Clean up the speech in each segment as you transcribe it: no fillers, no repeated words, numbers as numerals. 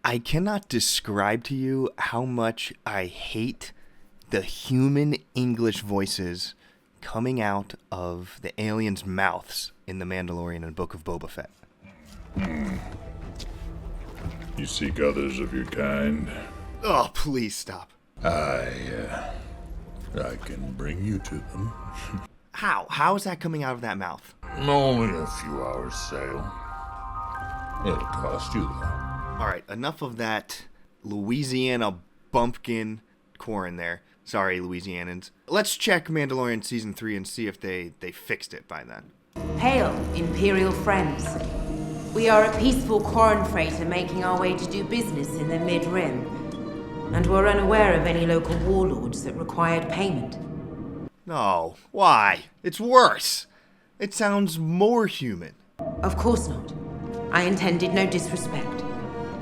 I cannot describe to you how much I hate the human English voices coming out of the aliens' mouths in The Mandalorian and Book of Boba Fett. You seek others of your kind? Oh, please stop. I can bring you to them. How? How is that coming out of that mouth? Only a few hours sail. It'll cost you though. All right, enough of that Louisiana bumpkin Quarren there. Sorry, Louisianans. Let's check Mandalorian Season 3 and see if they fixed it by then. Hail, Imperial friends. We are a peaceful Quarren freighter making our way to do business in the Mid-Rim, and were unaware of any local warlords that required payment. No, why? It's worse. It sounds more human. Of course not. I intended no disrespect.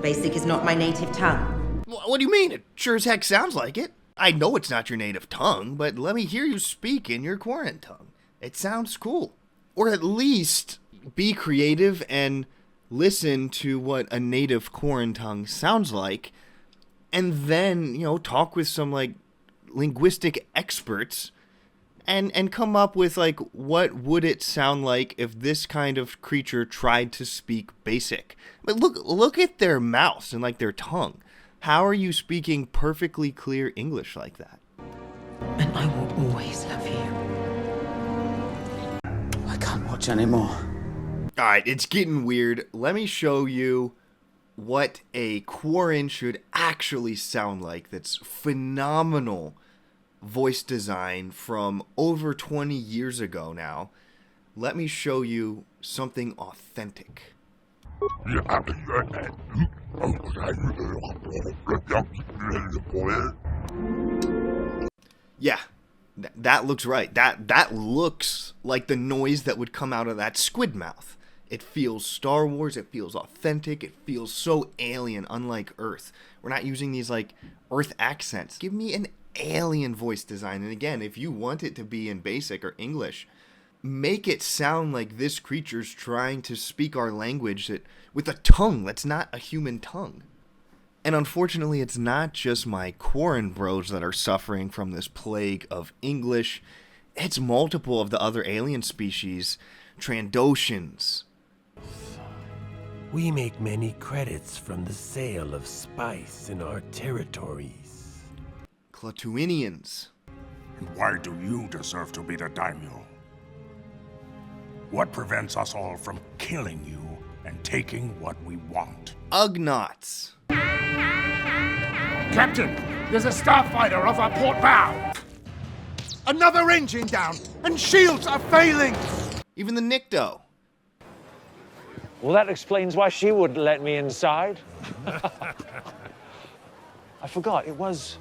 Basic is not my native tongue. What do you mean? It sure as heck sounds like it. I know it's not your native tongue, but let me hear you speak in your Quarren tongue. It sounds cool. Or at least be creative and listen to what a native Quarren tongue sounds like, and then, talk with some, linguistic experts and come up with, what would it sound like if this kind of creature tried to speak basic? But look at their mouths and, their tongue. How are you speaking perfectly clear English like that? And I will always love you. I can't watch anymore. All right, it's getting weird. Let me show you what a Quarren should actually sound like. That's phenomenal voice design from over 20 years ago now. Let me show you something authentic. Yeah, that looks right. That looks like the noise that would come out of that squid mouth. It feels Star Wars, it feels authentic, it feels so alien, unlike Earth. We're not using these, Earth accents. Give me an alien voice design. And again, if you want it to be in basic or English, make it sound like this creature's trying to speak our language with a tongue that's not a human tongue. And unfortunately, it's not just my Quarren bros that are suffering from this plague of English. It's multiple of the other alien species, Trandoshans. We make many credits from the sale of spice in our territories. Klatooinians. And why do you deserve to be the daimyo? What prevents us all from killing you and taking what we want? Ugnaughts. Captain, there's a starfighter off our port bow. Another engine down, and shields are failing. Even the Nikto. Well, that explains why she wouldn't let me inside. I forgot, it was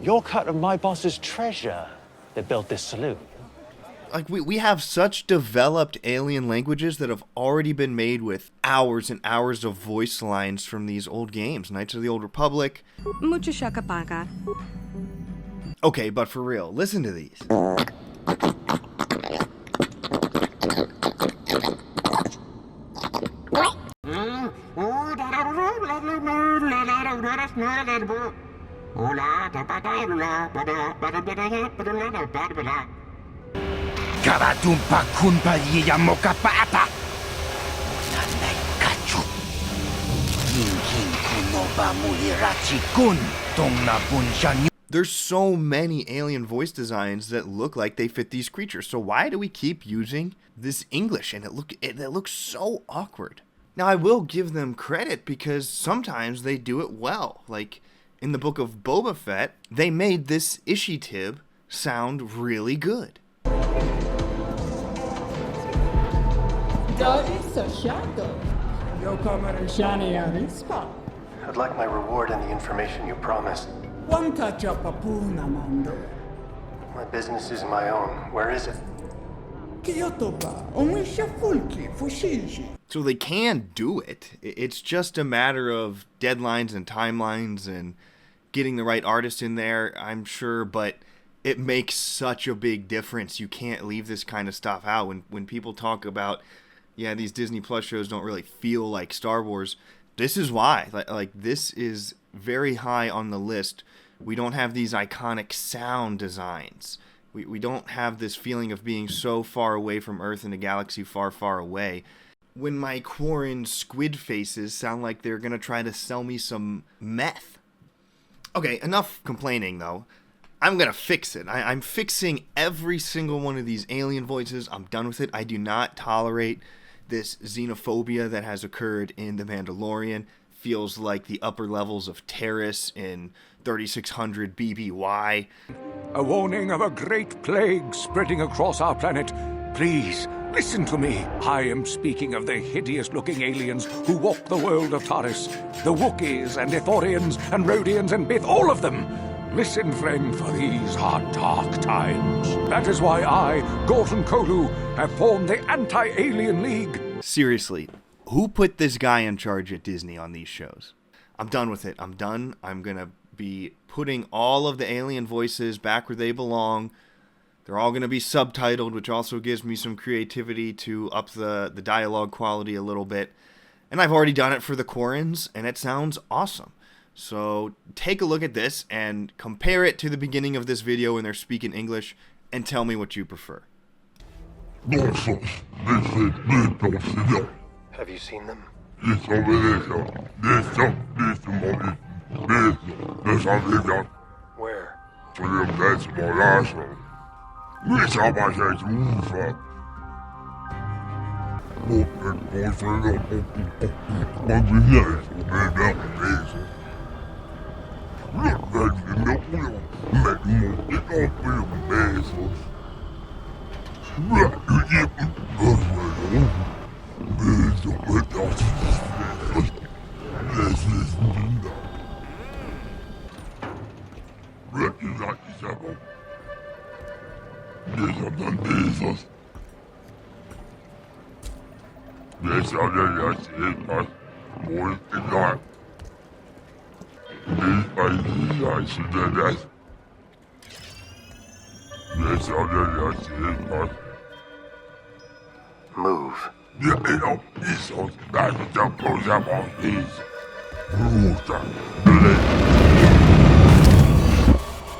your cut of my boss's treasure that built this saloon. We have such developed alien languages that have already been made with hours and hours of voice lines from these old games, Knights of the Old Republic. Mucho shaka paga. Okay, but for real, listen to these. Karatumpa kunpa yiyamoka papa. Nanay-kachu. Yin-yin kunoba muhirachi-kun. Tong-na-bun-shan. There's so many alien voice designs that look like they fit these creatures. So why do we keep using this English? And it looks so awkward. Now, I will give them credit because sometimes they do it well. Like in the Book of Boba Fett, they made this Ishitib sound really good. I'd like my reward and the information you promised. My business is my own. Where is it? So they can do it. It's just a matter of deadlines and timelines and getting the right artist in there, I'm sure, but it makes such a big difference. You can't leave this kind of stuff out. When people talk about, yeah, these Disney Plus shows don't really feel like Star Wars, This is why. Like this is very high on the list. We don't have these iconic sound designs. We don't have this feeling of being so far away from Earth in a galaxy far, far away. When my Quarren squid faces sound like they're gonna try to sell me some meth. Okay, enough complaining though. I'm gonna fix it. I'm fixing every single one of these alien voices. I'm done with it. I do not tolerate this xenophobia that has occurred in The Mandalorian. Feels like the upper levels of Terrace in 3600 BBY. A warning of a great plague spreading across our planet. Please, listen to me. I am speaking of the hideous-looking aliens who walk the world of Taris. The Wookiees and Ithorians and Rhodians and Bith, all of them. Listen, friend, for these are dark times. That is why I, Gorton Kolu, have formed the Anti-Alien League. Seriously, who put this guy in charge at Disney on these shows? I'm done with it. I'm done. I'm gonna be putting all of the alien voices back where they belong. They're all gonna be subtitled, which also gives me some creativity to up the dialogue quality a little bit. And I've already done it for the Quarrens, and it sounds awesome. So take a look at this and compare it to the beginning of this video when they're speaking English and tell me what you prefer. Have you seen them? Where? Move.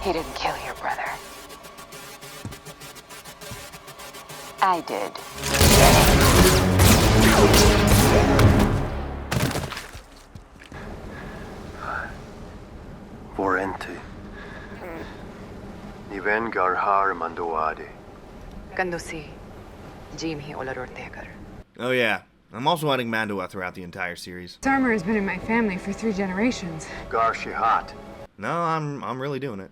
He didn't kill your brother. I did. Vorenti. Niven Garhar Mandoade. Kandusi. Jim hi Olarortegar. Oh yeah, I'm also adding Mandoa throughout the entire series. This armor has been in my family for 3 generations. Gar Shihat. No, I'm really doing it.